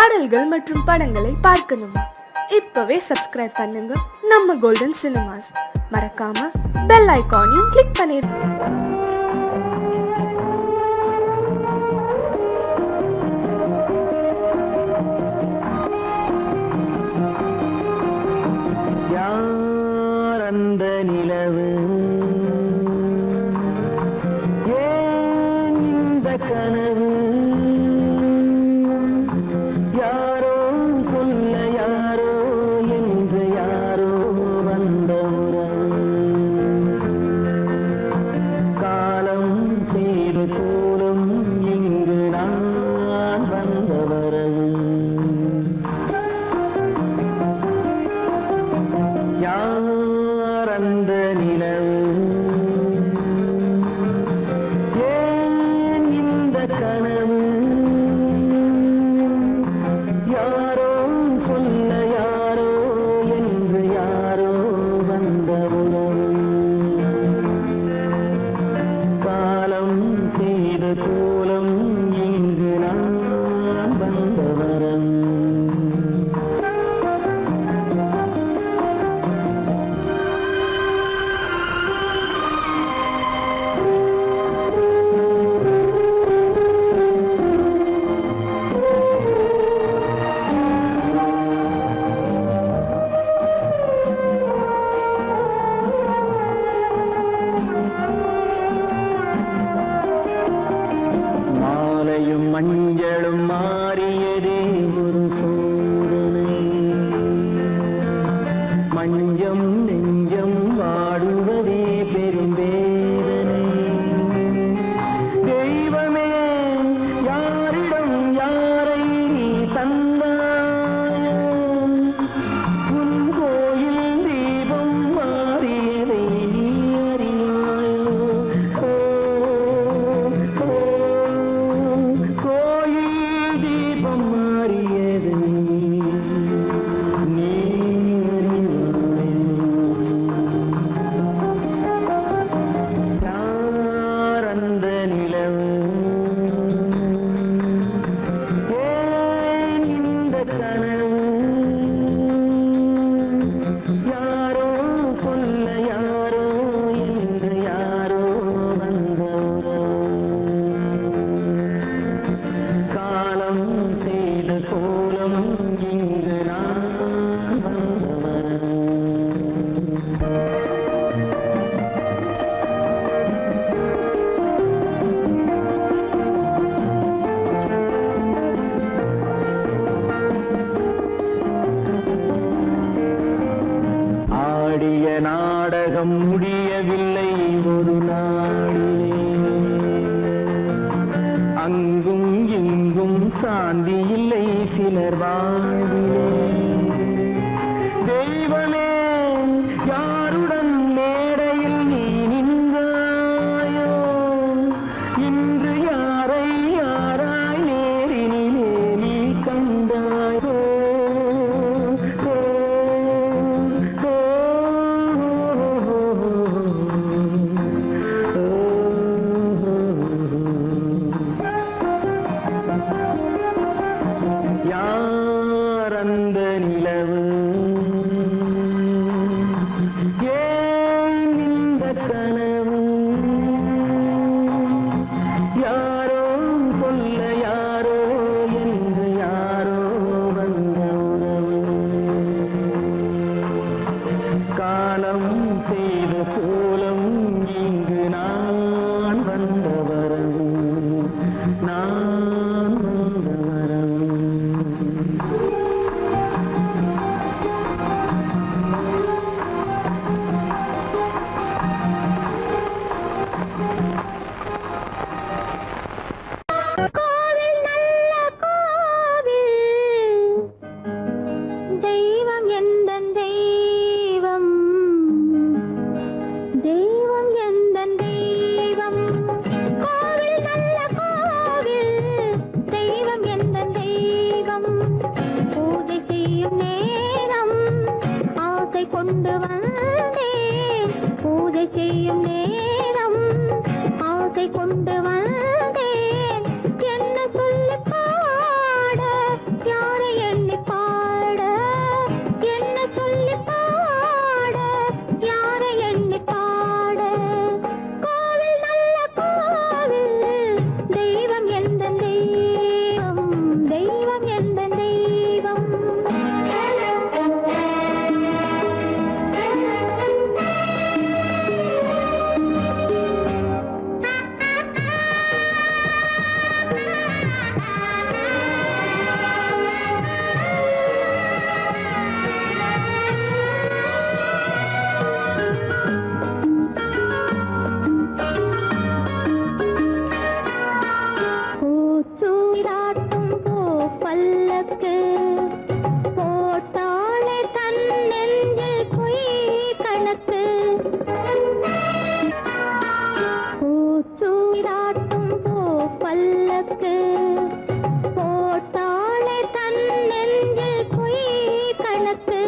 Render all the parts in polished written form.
பாடல்கள் மற்றும் படங்களை பார்க்கணுமா? இப்பவே சப்ஸ்கிரைப் பண்ணுங்க நம்ம கோல்டன் சினிமாஸ். மறக்காம பெல் ஐகானையும் கிளிக் பண்ணிருங்க. அந்த நிலவு ஏன் இந்த கனவு யாரோ சொல்ல யாரோ என்று யாரோ வந்த உறவு காலம் செய்து கூறும் இங்கு நான் வந்த வரவு அந்த நிலவு ஏன் இந்த கனவு யாரோ சொல்ல யாரோ என்று யாரோ வந்த உறவு காலம் செய்த கோலம் இங்கு நான் வந்த வரவு மஞ்சளும் மாறியதே ஒரு சோதனை மஞ்சம் நெஞ்சம் வாடுவதே பெரும்பேதனை தெய்வமே யாரிடம் யாரை நீ தந்தாயோ உன் கோயில் தீபம் மாறியதை நீ அறியாயோ ஆடிய நாடகம் முடியவில்லை ஒரு நாளிலே அங்கும் இங்கும் சாந்தி இல்லை சிலர் வாழ்விலே தெய்வமே யாருடன் மேடையில் நீ நின்றாயோ இன்று யாரை யாராய் நேரினிலே நீ கண்டாயோ அந்த நிலவு ஏன் இந்த கனவு யாரோ சொல்ல யாரோ என்று யாரோ வந்த உறவு காலம் செய்த கோலம் இங்கு நான் வந்த வரவு நான் வந்த வரவு பல்லக்கு போட்டாளே தன் நெஞ்சில் பொய் கணக்கு பூச்சூடாட்டும் பூ பல்லக்கு போட்டாளே தன் நெஞ்சில் பொய் கணக்கு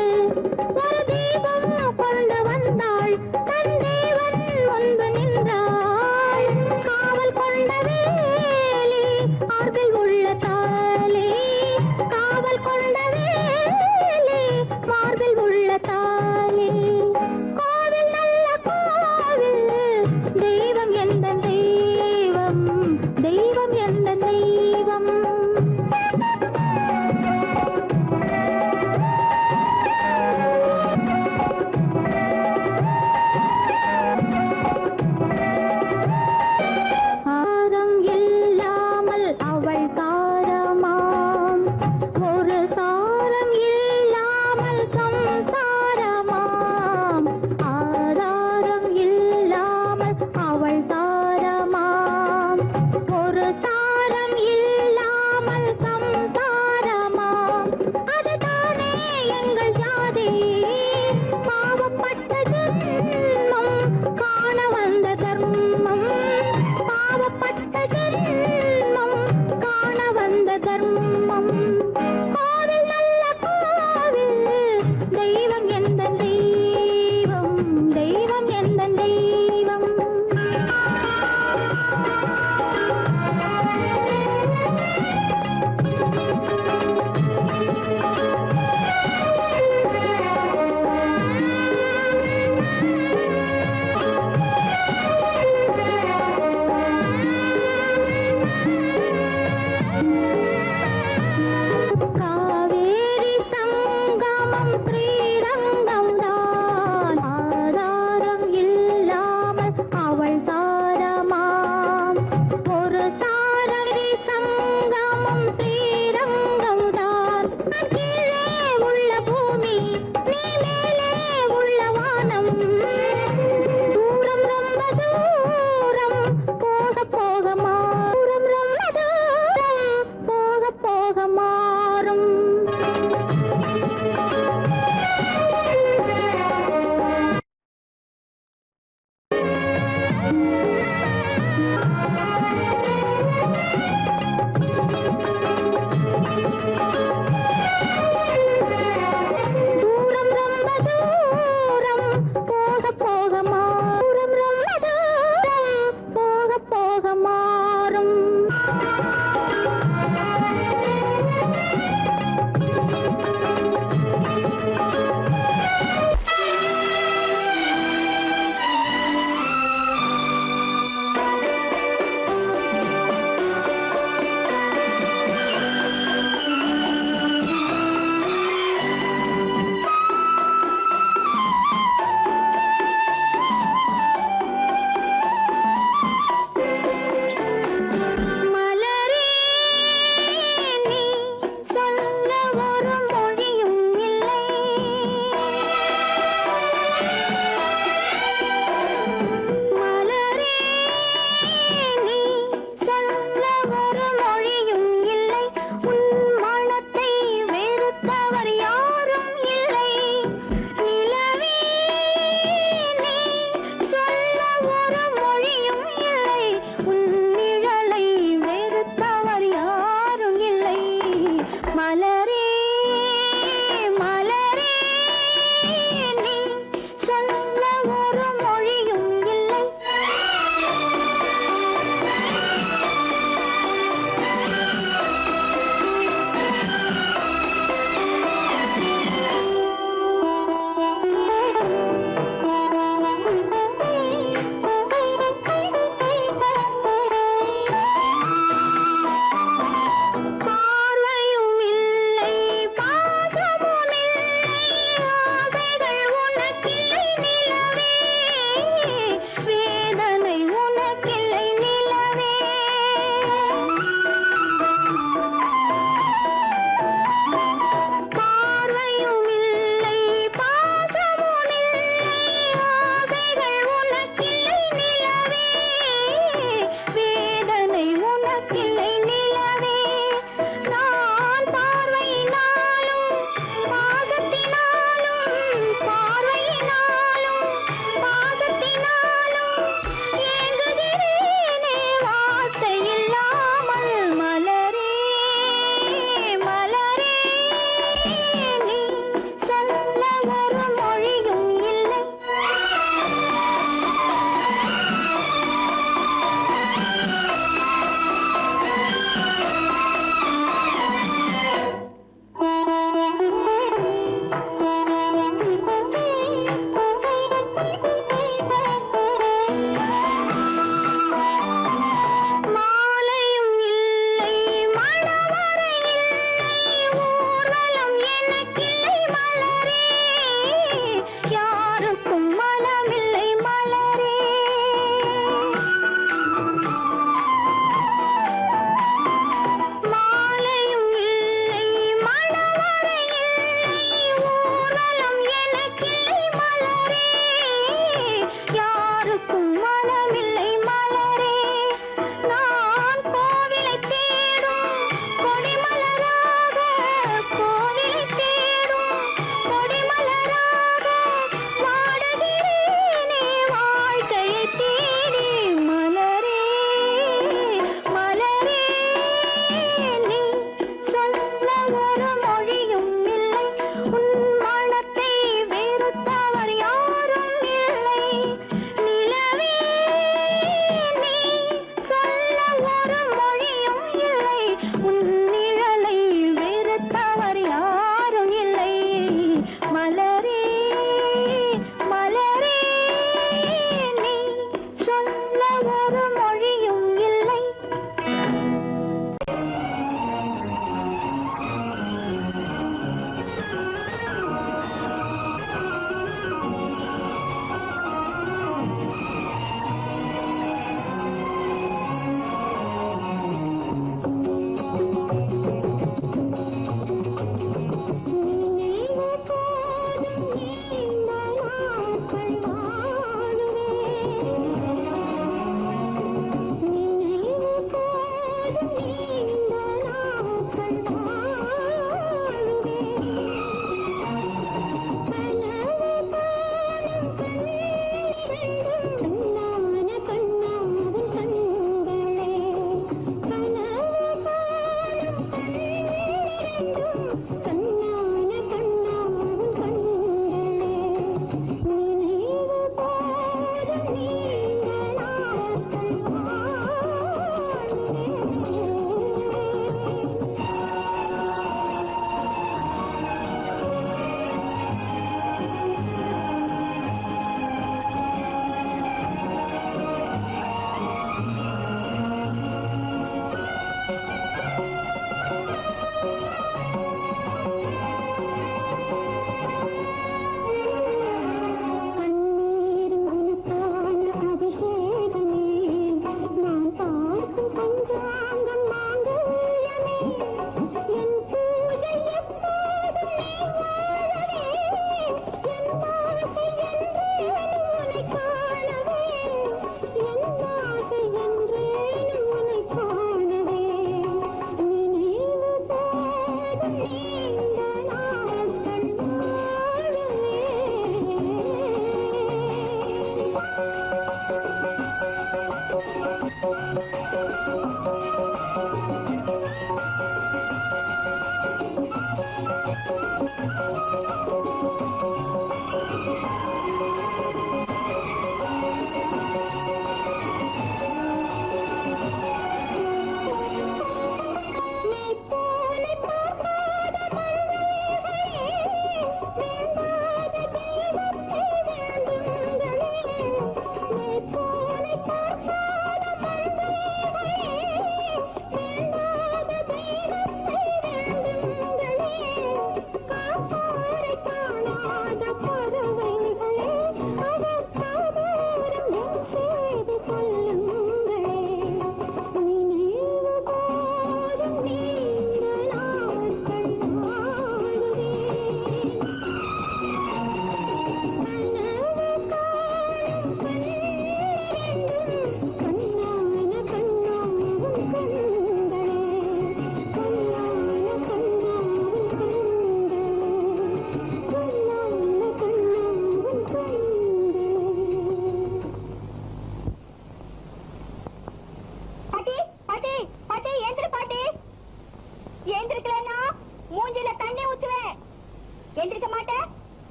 ஒரு தீபம் கொண்டு வந்தாள் தன் தேவன் முன்பு நின்றாள் காவல் கொண்ட வேலி மார்பில் உள்ள தாலி காவல் கொண்ட வேலி மார்பில் உள்ள தாலி கோவில் நல்ல கோவில் தெய்வம் எந்த தெய்வம் தெய்வம் எந்த தெய்வம் ஆரம் இல்லாமல் அவள் தாரமாம் ஒரு சாரம் இல்லாமல் சம்சாரமாம் ஆதாரம் இல்லாமல் அவள் தாரமாம் ஒரு சாரம் இல்லாமல் சம்சாரமாம் அதுதானே எங்கள் ஜாதி பாவப்பட்ட ஜென்மம் காண வந்த தர்மம் பாவப்பட்ட ஜென்மம் காண வந்த தர்மம் கோவில் நல்ல கோவில் தெய்வம் எந்த தெய்வம் தெய்வம் எந்த தெய்வம் ஒரு மொழியும் இல்லை உன் மனத்தை வெறுத்தவர் யாரும் இல்லை நிலவே நீ சொல்ல ஒரு மொழியும் இல்லை உன் நிழலை வெறுத்தவர் யாரும் இல்லை மலரே மலரே நீ சொல்ல ஒரு மொழியும் இல்லை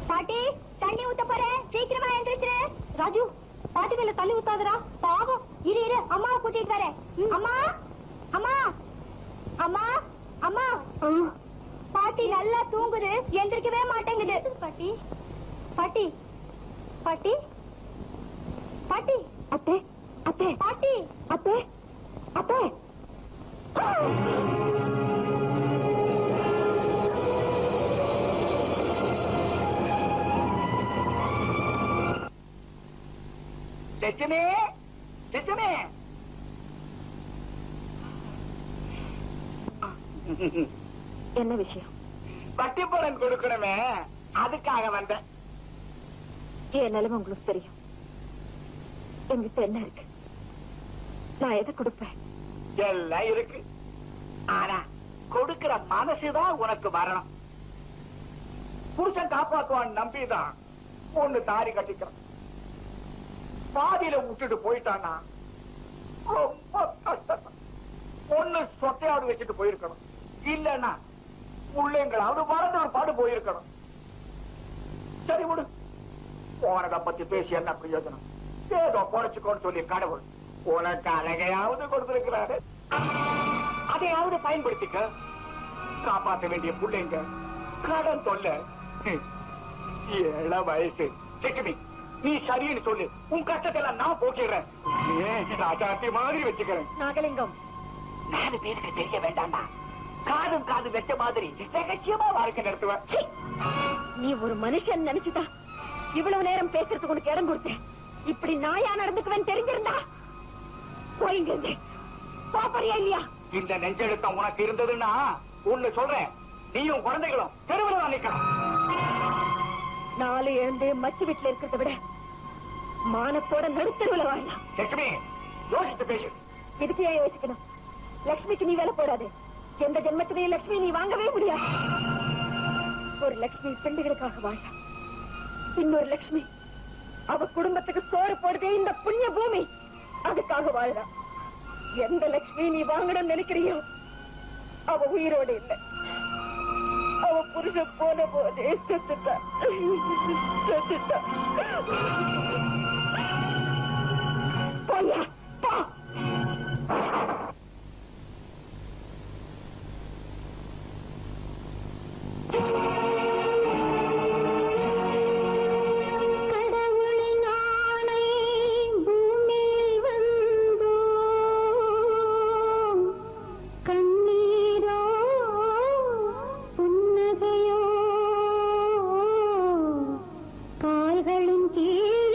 பாட்டி தண்ணி ஊத்த போறேன், சீக்கிரமா எழுந்திருச்சு. ராஜு பாட்டி மேல தண்ணி ஊத்தாதரா, பாவம். இரு இரு, அம்மாவை கூட்டிட்டு வரேன். அம்மா அம்மா அம்மா அம்மா. பாட்டி நல்லா தூங்குது, எந்திரிக்கவே மாட்டேங்குது. பாட்டி பாட்டி பாட்டி பாட்டி. அத்தை அத்தை பாட்டி அத்தை அத்தை. லட்சுமி லட்சுமி, என்ன விஷயம்? பட்டிப்புடன் கொடுக்கணுமே, அதுக்காக வந்தேன். என் நிலைமை உங்களுக்கு தெரியும். என்கிட்ட என்ன இருக்கு? நான் எதை கொடுப்பேன்? எல்லாம் இருக்கு, ஆனா கொடுக்கிற மனசுதான் உனக்கு வரணும். புருஷன் காப்பாற்றுவான் நம்பிதான் ஒண்ணு தாலி கட்டிக்கிறான். பாதியில விட்டுட்டு போயிட்டான்னா ரொம்ப கஷ்டம். ஒண்ணு சொத்தையாவது வச்சுட்டு போயிருக்கணும், இல்லன்னா பிள்ளைங்களாவது வளர்ந்து ஒரு பாடு போயிருக்கணும். சரி விடு, போனதை பத்தி பேசி என்ன பிரயோஜனம்? ஏதோ குறைச்சுக்கோன்னு சொல்லி கடவுள் உனக்கு அழகையாவது கொடுத்திருக்கிறாரு, அதையாவது பயன்படுத்திக்க. காப்பாற்ற வேண்டிய பிள்ளைங்க கடன் தொல்லை, 7 வயசு. லட்சுமி, நீ சரின்னு சொல்லு, உன் கஷ்டத்தை எல்லாம் நான் போக்கிடுறேன். ராஜாத்தி மாதிரி வச்சுக்கிறேன். நாகலிங்கம், 4 பேருக்கு தெரிய வேண்டாம்டா. காதும் காது வச்ச மாதிரி ரகசியமா வாழ்க்கை நடத்துவேன். நீ ஒரு மனுஷன் நினைச்சுதா இவ்வளவு நேரம் பேசுறதுக்கு உனக்கு இடம் கொடுத்தேன். இப்படி நாயா நடந்துக்குவேன் தெரிஞ்சிருந்தா போயிங்க பாப்பறியா இல்லையா? இந்த நெஞ்செழுத்தம் உனக்கு இருந்ததுன்னா ஒண்ணு சொல்றேன், நீயும் குழந்தைகளும் தெருவில் தான் நிக்கணும். 4 எழுந்து மச்சு வீட்டுல இருக்கிறத விட மானத்தோட நடுத்தருவில் வாழலாம். லட்சுமி, யோசித்து பேசு. இதுக்கு ஏன் யோசிக்கணும்? லட்சுமிக்கு நீ வேலை போடாது. எந்த ஜென்மத்திலேயே லட்சுமி நீ வாங்கவே முடியாது. ஒரு லட்சுமி பெண்களுக்காக வாழ, இன்னொரு லட்சுமி அவ குடும்பத்துக்கு சோறு போடுதே இந்த புண்ணிய பூமி, அதுக்காக வாழ. எந்த லட்சுமி நீ வாங்கணும்னு நினைக்கிறியோ அவ உயிரோடு இல்லை. அவ புருஷன் போன போதே செத்துட்டா. போயா பா. கடவுளின் ஆணை பூமியில் வந்தோ, கண்ணீரோ புன்னகையோ கால்களின் கீழ்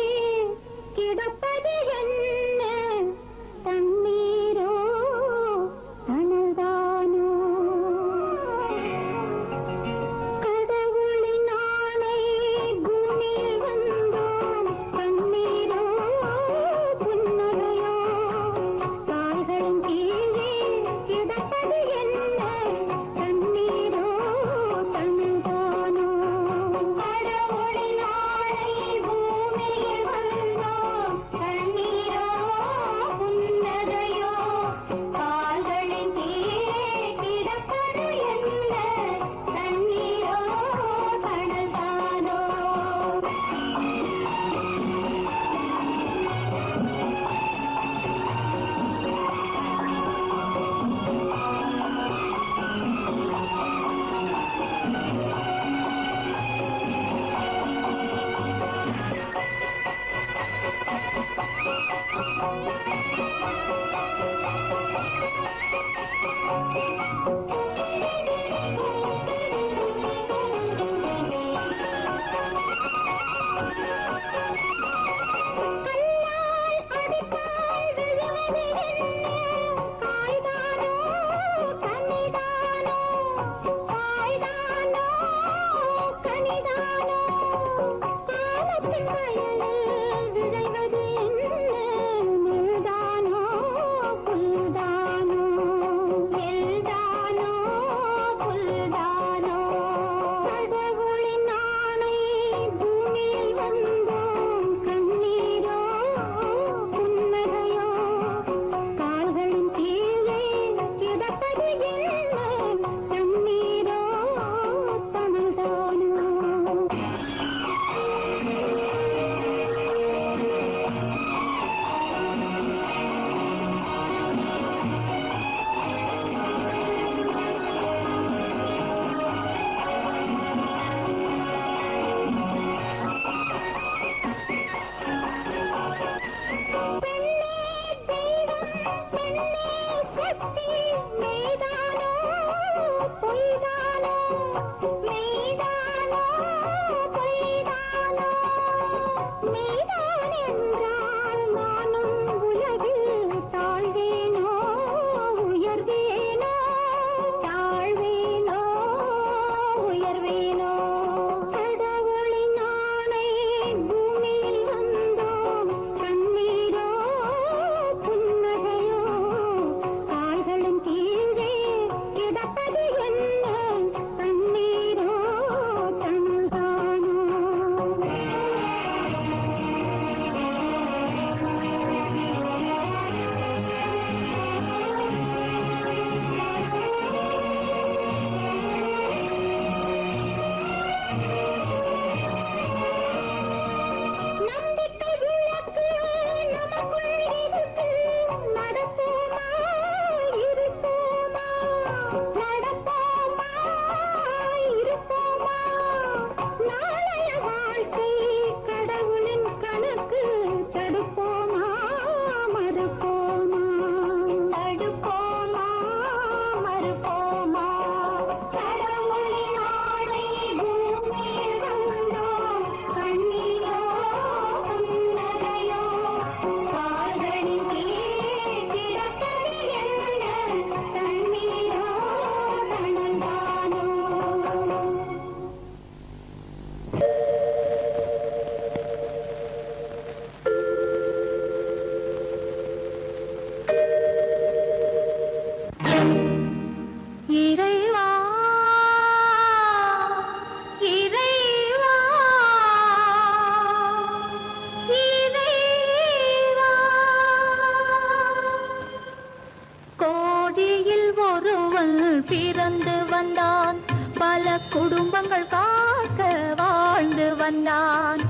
குடும்பங்கள் காக்க வாழ்ந்து வந்தான்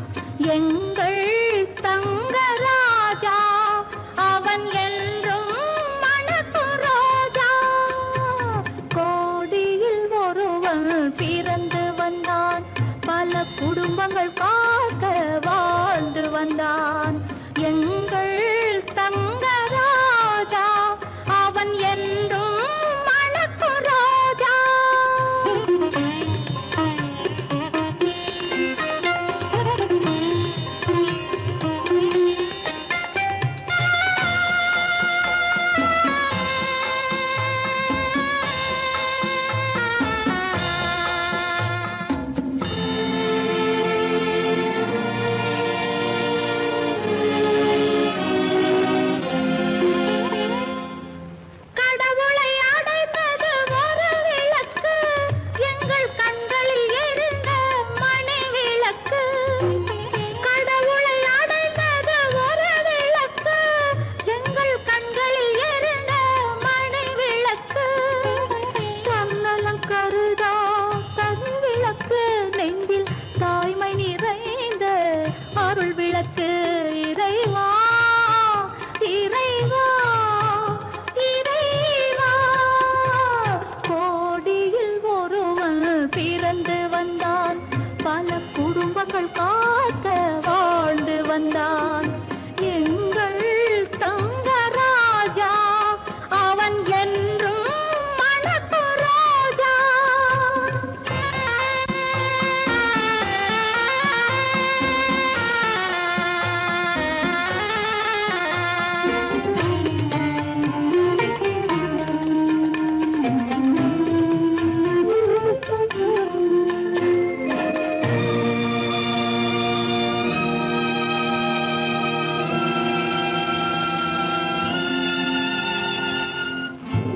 எங்கள் தங்கராஜா. அவன் என்றும் மணக்கும் ரோஜா. கோடியில் ஒருவன் பிறந்து வந்தான், பல குடும்பங்கள் காக்க வாழ்ந்து வந்தான் எங்கள் தங்கராஜா. அவன் என்றும் மணக்கும் ரோஜா. கடவுளை அடைந்தது ஒரு விளக்கு, எங்கள் கண்களில் எரிந்த மணி விளக்கு. கடவுளை அடைந்தது ஒரு விளக்கு, எங்கள் கண்களில் எரிந்த மணி விளக்கு. தன்னலம் கருதா தனி விளக்கு, நெஞ்சில் தாய்மை நிறைந்த அருள் விளக்கு. இறைவா இறைவா இறைவா. கோடியில் ஒருவன் பிறந்து வந்தான், பல குடும்பங்கள் காக்க வாழ்ந்து வந்தான் எங்கள் தங்கராஜா. அவன் என்றும் மணக்கும் ரோஜா.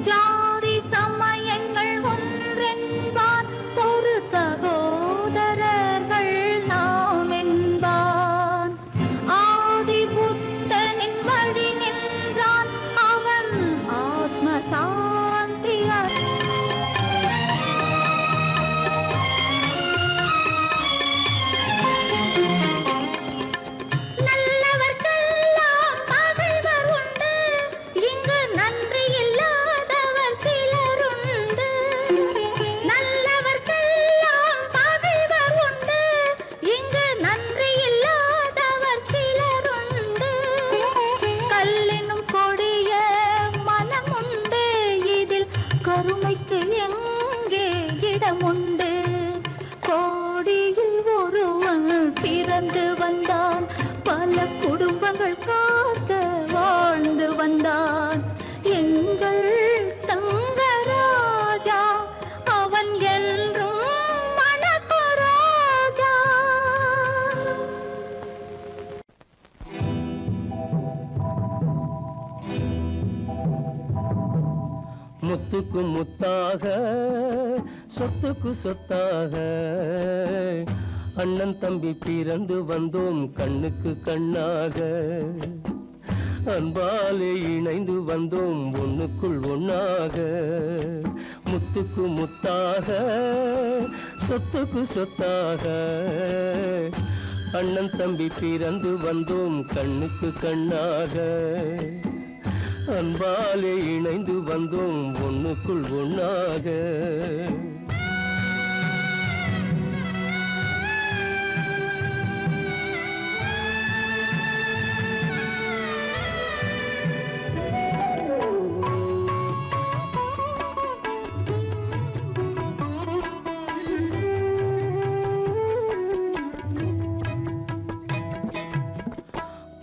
ஜாதி சமயங்கள் ஒன்றென்பான், ஒரு சகோதரர்கள் நாம் என்பான். ஆதி புத்தனின் வழி நின்றான், அவன் ஆத்ம சாந்தி நல்லவர்க்கெல்லாம் பகைவர் உண்டு, இங்கு நன்றி இல்லாதவர் சிலருண்டு. நல்லவர்க்கெல்லாம் பகைவர் உண்டு, இங்கு நன்றி இல்லாதவர் சிலருண்டு. கல்லினும் கொடிய மனமுண்டு, இதில் கருணைக்கு எங்கே இடமுண்டு. கோடியில் ஒருவன் பிறந்து வந்தான், பல குடும்பங்கள் காக்க வாழ்ந்து வந்தான் எங்கள் தங்கராஜா. அவன் என்றும் மணக்கும் ரோஜா. முத்துக்கு முத்தாக சொத்துக்கு சொத்தாக அண்ணன் தம்பி பிறந்து வந்தோம் கண்ணுக்கு கண்ணாக. அன்பாலே இணைந்து வந்தோம் ஒண்ணுக்குள் ஒண்ணாக. முத்துக்கு முத்தாக சொத்துக்கு சொத்தாக அண்ணன் தம்பி பிறந்து வந்தோம் கண்ணுக்கு கண்ணாக. அன்பாலே இணைந்து வந்தோம் ஒண்ணுக்குள் ஒண்ணாக.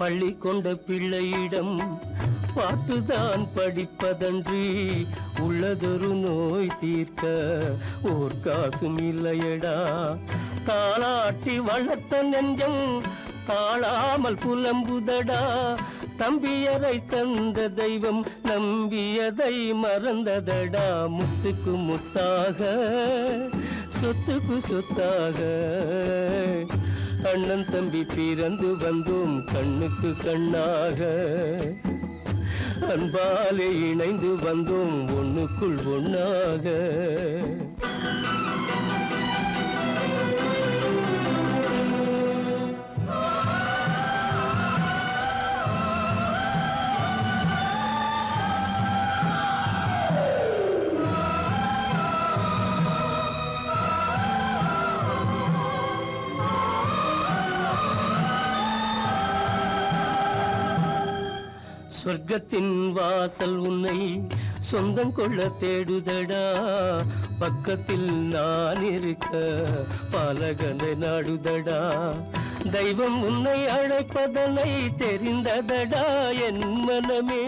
பள்ளி கொண்ட பிள்ளையிடம் பார்த்துதான் படிப்பதன்றி உள்ளதொரு நோய் தீர்க்க ஓர் காசும் இல்லையடா. தாளாட்டி வளர்த்த நெஞ்சம் தாழாமல் புலம்புதடா. தம்பியரை தந்த தெய்வம் நம்பியதை மறந்ததடா. முத்துக்கு முத்தாக சொத்துக்கு சொத்தாக அண்ணன் தம்பி பிறந்து வந்தோம் கண்ணுக்கு கண்ணாக. அன்பாலே இணைந்து வந்தோம் ஒண்ணுக்குள் ஒண்ணாக. சொர்க்கத்தின் வாசல் உன்னை சொந்தம் கொள்ள தேடுதடா, பக்கத்தில் நான் இருக்க பாலகனை நாடுதடா. தெய்வம் உன்னை அழைப்பதனை தெரிந்ததடா என் மனமே.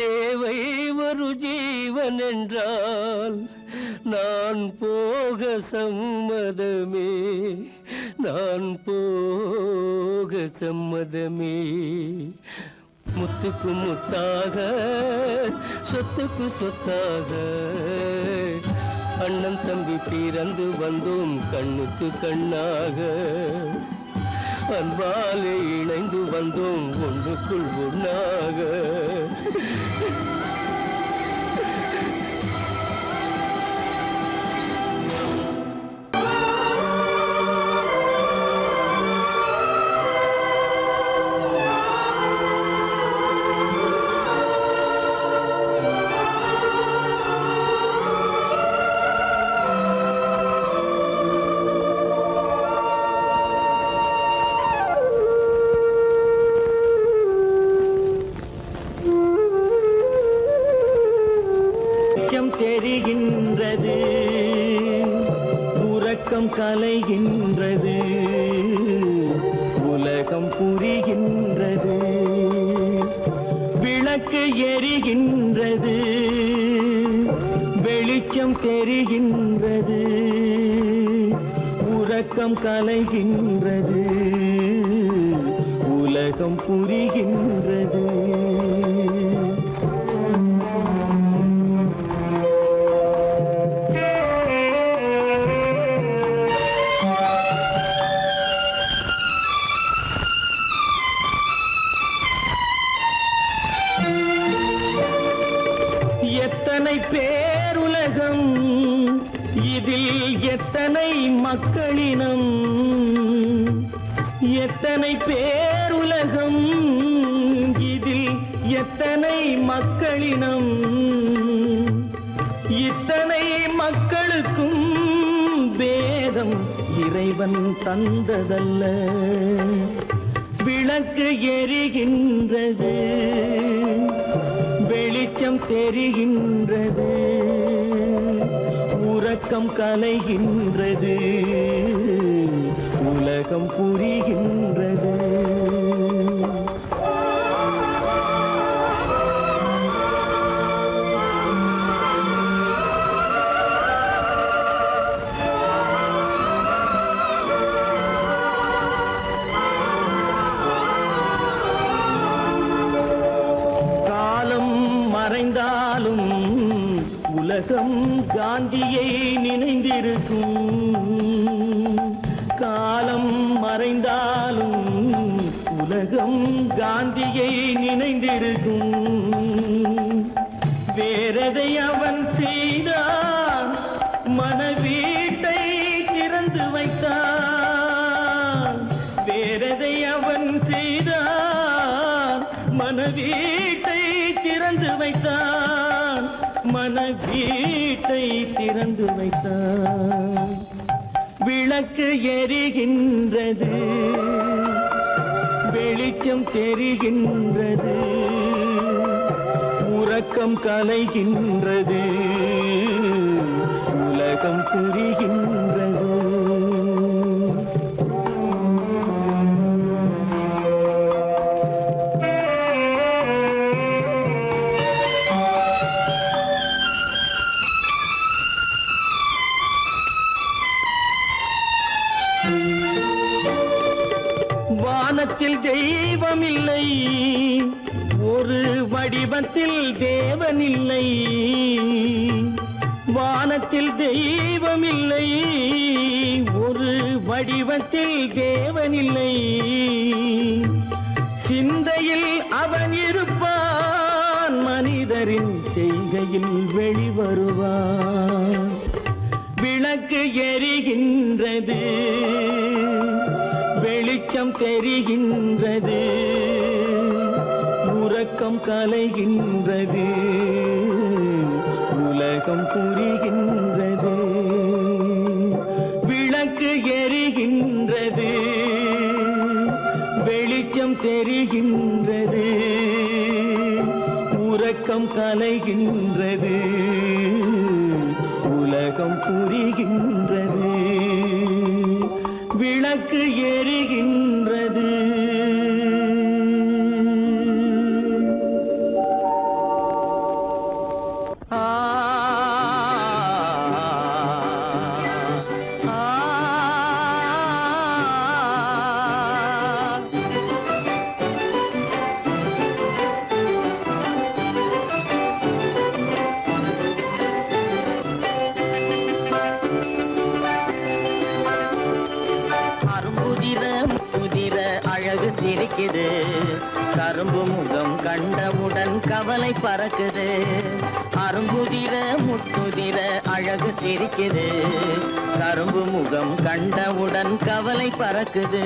தேவை ஒரு ஜீவன் என்றால் நான் போக சம்மதமே, நான் போக சம்மதமே. முத்துக்கு முத்தாக சொத்துக்கு சொத்தாக அண்ணன் தம்பி பிறந்து வந்தோம் கண்ணுக்கு கண்ணாக. அன்பாலே இணைந்து வந்தோம் ஒன்றுக்குள் ஒன்றாக. தெரிகின்றது, உறக்கம் கலைகின்றது, உலகம் புரிகின்றது. விளக்கு எரிகின்றது, வெளிச்சம் தெரிகின்றது, உறக்கம் கலைகின்றது, உலகம் புரிகின்றது. எத்தனை பேருலகம், இதில் எத்தனை மக்களினம். எத்தனை பேருலகம், இதில் எத்தனை மக்களினம். இத்தனை மக்களுக்கும் வேதம் இறைவன் தந்ததல்ல. விளக்கு எரிகின்றது, வெளிச்சம் தெரிகின்றது, உறக்கம் கலைகின்றது, உலகம் புரிகின்றது. மறைந்தாலும் உலகம் காந்தியை நினைந்திருக்கும். காலம் மறைந்தாலும் உலகம் காந்தியை நினைந்திருக்கும். வேறதை அவன் செய்தான், மனவீட்டை திறந்து வைத்தான். வேறதை அவன் செய்தான், மனவீட்டை திறந்து வைத்தான், மனவீட்டை திறந்து வைத்தான். விளக்கு எரிகின்றது, வெளிச்சம் தெரிகின்றது, உறக்கம் கலைகின்றது, உலகம் புரிகின்றது. வானத்தில் தெய்வம் இல்லை, ஒரு வடிவத்தில் தேவன் இல்லை. வானத்தில் தெய்வம் இல்லை, ஒரு வடிவத்தில் தேவன் இல்லை. சிந்தையில் அவன் இருப்பான், மனிதரின் செய்கையில் வெளிவருவான். விளக்கு எரிகின்றது, வெளிச்சம் தெரிகின்றது, உறக்கம் கலைகின்றது, உலகம் புரிகின்றது. விளக்கு எரிகின்றது, வெளிச்சம் தெரிகின்றது, உறக்கம் கலைகின்றது, உலகம் புரிகின்றது, விளக்கு எரிகின்றது. சிரிக்குது, கரும்பு முகம் கண்டவுடன் கவலை பறக்குது. அரும்புதிர முத்துதிர அழகு சிரிக்குது, கரும்பு முகம் கண்டவுடன் கவலை பறக்குது.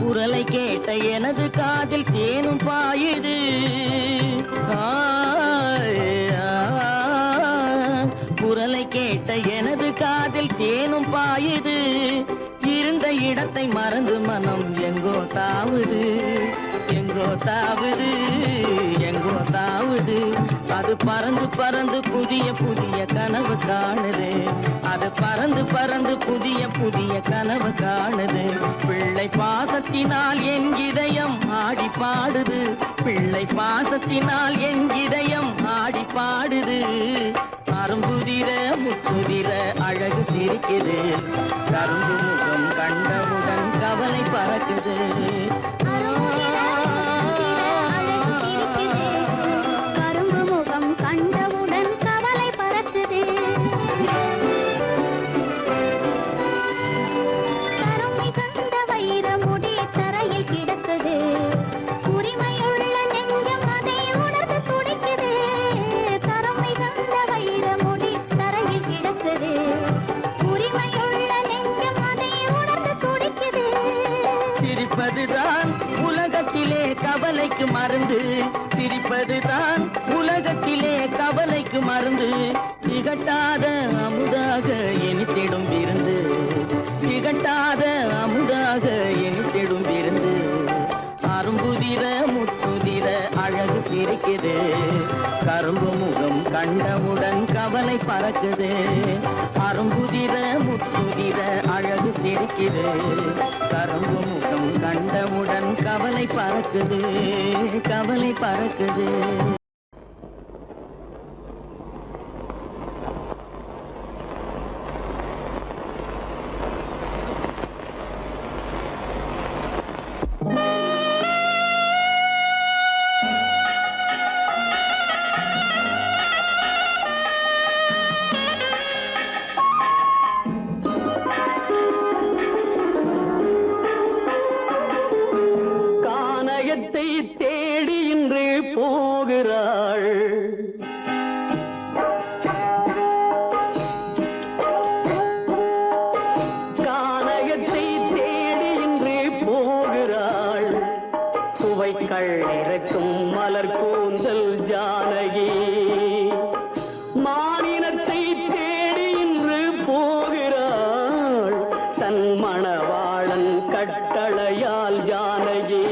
குரலை கேட்ட எனது காதில் தேனும் பாயுது. குரலை கேட்ட எனது காதில் தேனும் பாயுது. இருந்த இடத்தை மறந்து மனம் எங்கோ தாவுது, எங்கோ தாவுது, எங்கோ தாவுது. அது பறந்து பறந்து புதிய புதிய கனவு காணுது, அது பறந்து பறந்து புதிய புதிய கனவு காணுது. பிள்ளை பாசத்தினால் என் இதயம் ஆடி பாடுது, பிள்ளை பாசத்தினால் என் இதயம் ஆடி பாடுது. அரும்புதிர முத்துதிர அழகு சிரிக்குது, கரும்பு முகம் கண்டவுடன் கவலை பறக்குது. கரும்பு முகம் கண்டவுடன் கவலை பறக்குது. கருமை கண்ட வைரமுடி தரையில் கிடக்குது, உரிமையுள்ள நெஞ்சம் அதை உணர்ந்து துடிக்குது. கருமை கண்ட வைரமுடி தரையில் கிடக்குது, உரிமையுள்ள நெஞ்சம் அதை உணர்ந்து துடிக்குது. சிரிப்பதுதான் உலகத்திலே கவலைக்கு மருந்து, சிரிப்பதுதான் உலகத்திலே கவலைக்கு மருந்து. திகட்டாத அமுதாக இனித்திடும் விருந்து, திகட்டாத அமுதாக இனித்திடும் விருந்து. அரும்புதிர முத்துதிர அழகு சிரிக்குது, கரும்பு முகம் கண்டவுடன் கவலை பறக்குது. அரும்புதிர முத்துதிர அழகு சிரிக்குது, கரும்பு முகம் கண்டவுடன் கவலை பறக்குது, கவலை பறக்குது. கானகத்தை தேடி இன்று போகிறாள், கானகத்தை தேடி இன்று போகிறாள். சுவைக்கள் இறக்கும் மலர் கூந்தல் ஜானகி, மானினத்தை தேடி இன்று போகிறாள். தன் மணவாளன் கட்டளையால் ஜானகி,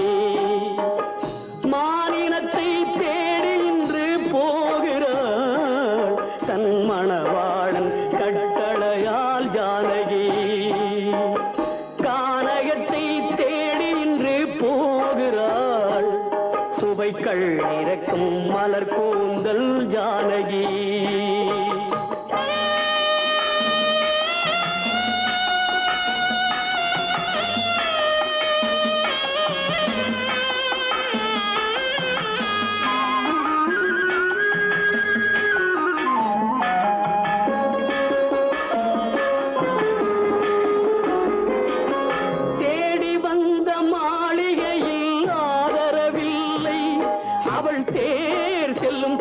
மானினத்தை தேடி இன்று சுவைக்கள் இறக்கும் மலர் கூந்தல் ஜானகி.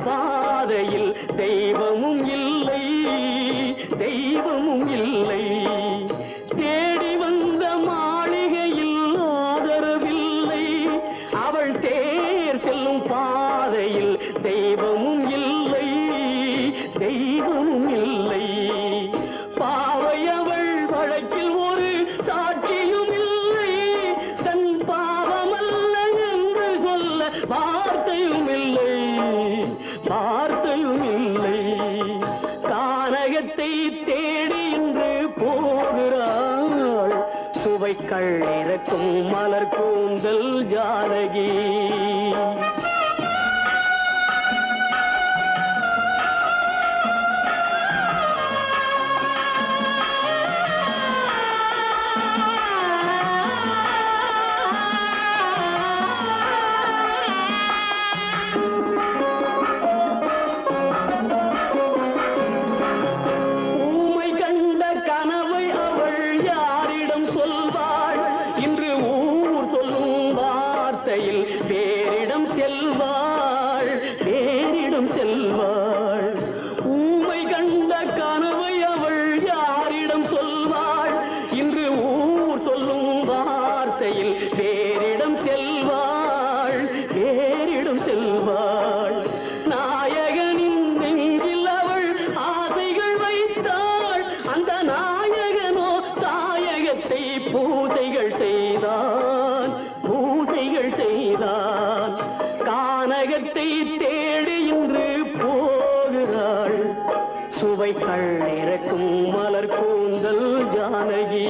பாதையில் தெய்வமும் இல்லை, தெய்வமும் இல்லை. தேடி வந்த மாளிகையில் ஆதரவில்லை, அவள் தேர் செல்லும் பாதையில் தெய்வமும் இல்லை, தெய்வமும் இல்லை. பாவை அவள் வழக்கில் ஒரு சாட்சியும் இல்லை, தன் பாவமல்ல என்று சொல்ல வார்த்தையும் இல்லை, வார்த்தையும் இல்லை. கானகத்தை தேடி இன்று போகிறாள், சுவைக்கள் இறக்கும் மலர் கூந்தல் ஜானகி. வேறிடம் செல்வாள், வேறிடம் செல்வாள். ஊமை கண்ட கனவை அவள் யாரிடம் சொல்வாள், இன்று ஊர் சொல்லும் வார்த்தையில் வேறிடம் செல்வாள், வேறிடம் செல்வாள். நாயகனின் நெஞ்சில் அவள் ஆசைகள் வைத்தாள், அந்த நாயகனோ தாயகத்தை பூசைகள் செய்தான், பூசைகள் செய்தான். கானகத்தை தேடி இன்று போகிறாள், சுவைக்கள் இறக்கும் மலர் கூந்தல் ஜானகி.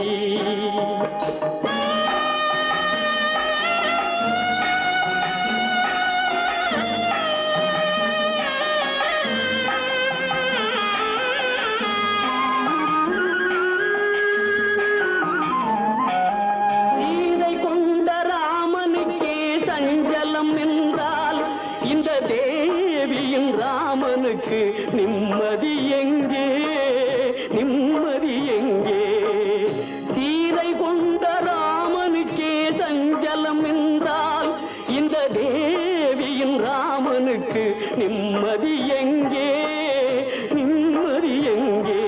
இந்த தேவியின் ராமனுக்கு நிம்மதி எங்கே, நிம்மதி எங்கே? சீதை கொண்ட ராமனுக்கே சஞ்சலம் என்றால் இந்த தேவியின் ராமனுக்கு நிம்மதி எங்கே, நிம்மதி எங்கே?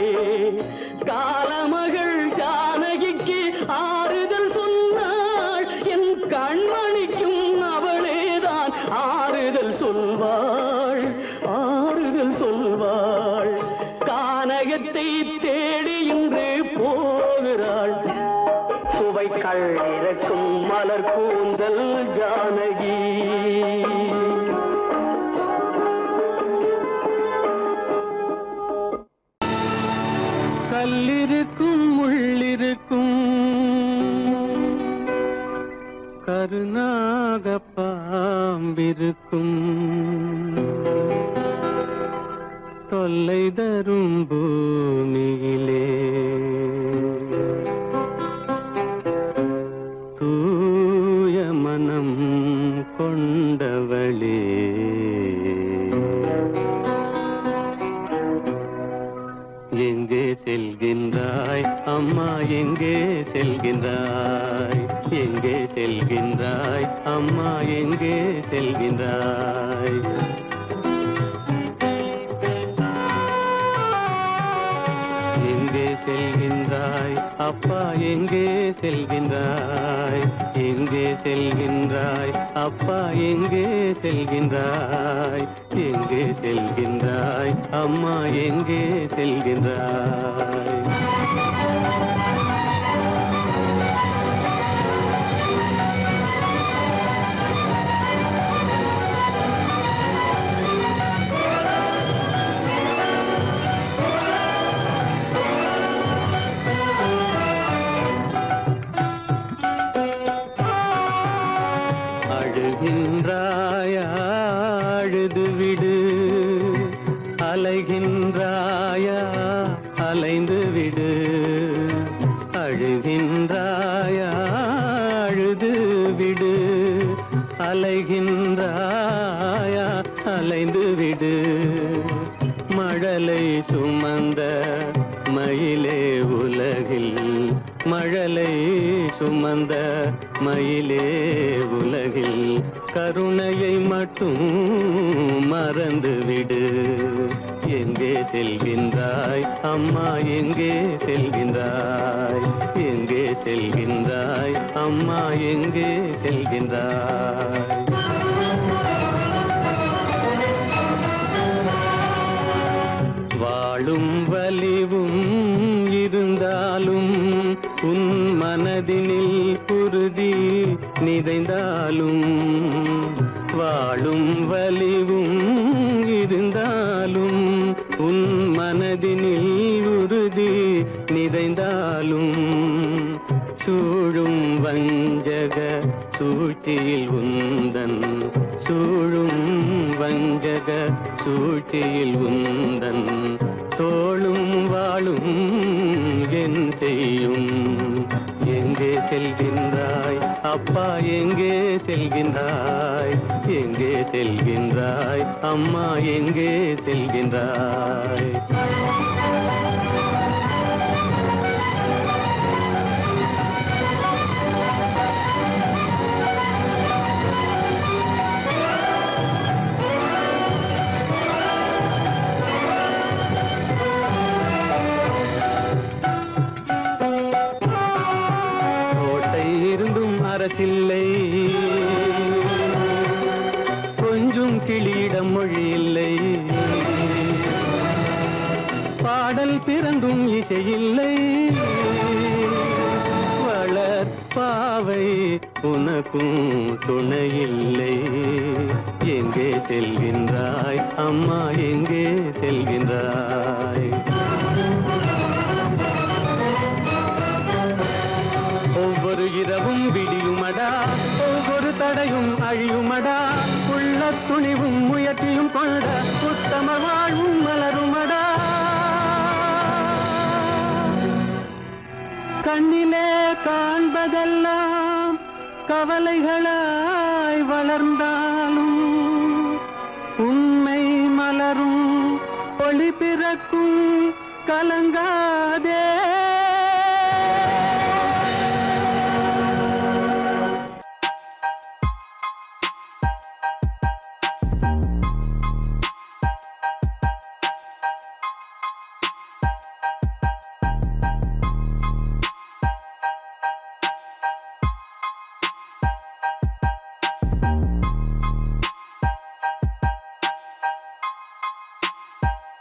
காலமகள் ஜானகிக்கு ஆறுதல் சொன்னாள், என் கண்மணிக்கும் அவளேதான் ஆறுதல் சொல்வாள், ஆறுதல் சொல்வாள். கானகத்தை தேடி இன்று போகிறாள், சுவைக்கள் இறக்கும் மலர் கூந்தல் ஜானகி. கல்லிருக்கும் முள்ளிருக்கும் கருநாக பாம்பிருக்கும் தொல்லை தரும் பூமியிலே தூய மனம் கொண்டவளே எங்கே செல்கின்றாய் அம்மா, எங்கே செல்கின்றாய், எங்கே செல்கின்றாய் அம்மா, எங்கே செல்கின்றாய்? எங்கே செல்கின்றாய் அப்பா, எங்கே செல்கின்றாய், எங்கே செல்கின்றாய் அப்பா, எங்கே செல்கின்றாய், எங்கே செல்கின்றாய் அம்மா, எங்கே செல்கின்றாய்? அழுகின்றாயா அழுது விடு, அலைகின்றாயா அலைந்து விடு. அழுகின்றாயா அழுது விடு, அலைகின்றாயா அலைந்து விடு. மழலை சுமந்த மயிலே உலகில், மழலை சுமந்த மயிலே உலகில் கருணையை மட்டும் மறந்து விடு. எங்கே செல்கின்றாய் அம்மா, எங்கே செல்கின்றாய்? எங்கே செல்கின்றாய் அம்மா, எங்கே செல்கின்றாய்? வாழும் வலிவும் இருந்தாலும் உன் மனதினில் குருதி நிறைந்தாலும், வாழும் வலிவும் இருந்தாலும் உன் மனதினில் உறுதி நிறைந்தாலும், சூழும் வஞ்சக சூழ்ச்சியில் உந்தன், சூழும் வஞ்சக சூழ்ச்சியில் உந்தன் தோளும் வாழும் என் செய்யும். எங்கே செல்கின்றாய் அப்பா, எங்கே செல்கின்றாய்? எங்கே செல்கின்றாய் அம்மா, எங்கே செல்கின்றாய்? அரசில்லை, கொஞ்சம் கிளியிடம் மொழி இல்லை. பாடல் பிறந்தும் இசையில்லை, வளர் பாவை உனக்கும் துணையில்லை. எங்கே செல்கின்றாய் அம்மா, எங்கே செல்கின்றாய்? ஒவ்வொரு இரவும் விடியுமடா, ஒவ்வொரு தடையும் அழியுமடா. உள்ள துணிவும் முயற்சியும் கொண்ட உத்தம வாழ்வும் மலருமடா. கண்ணிலே காண்பதெல்லாம் கவலைகளாய் வளர்ந்தாலும், உண்மை மலரும் ஒளி பிறக்கும் கலங்காதே.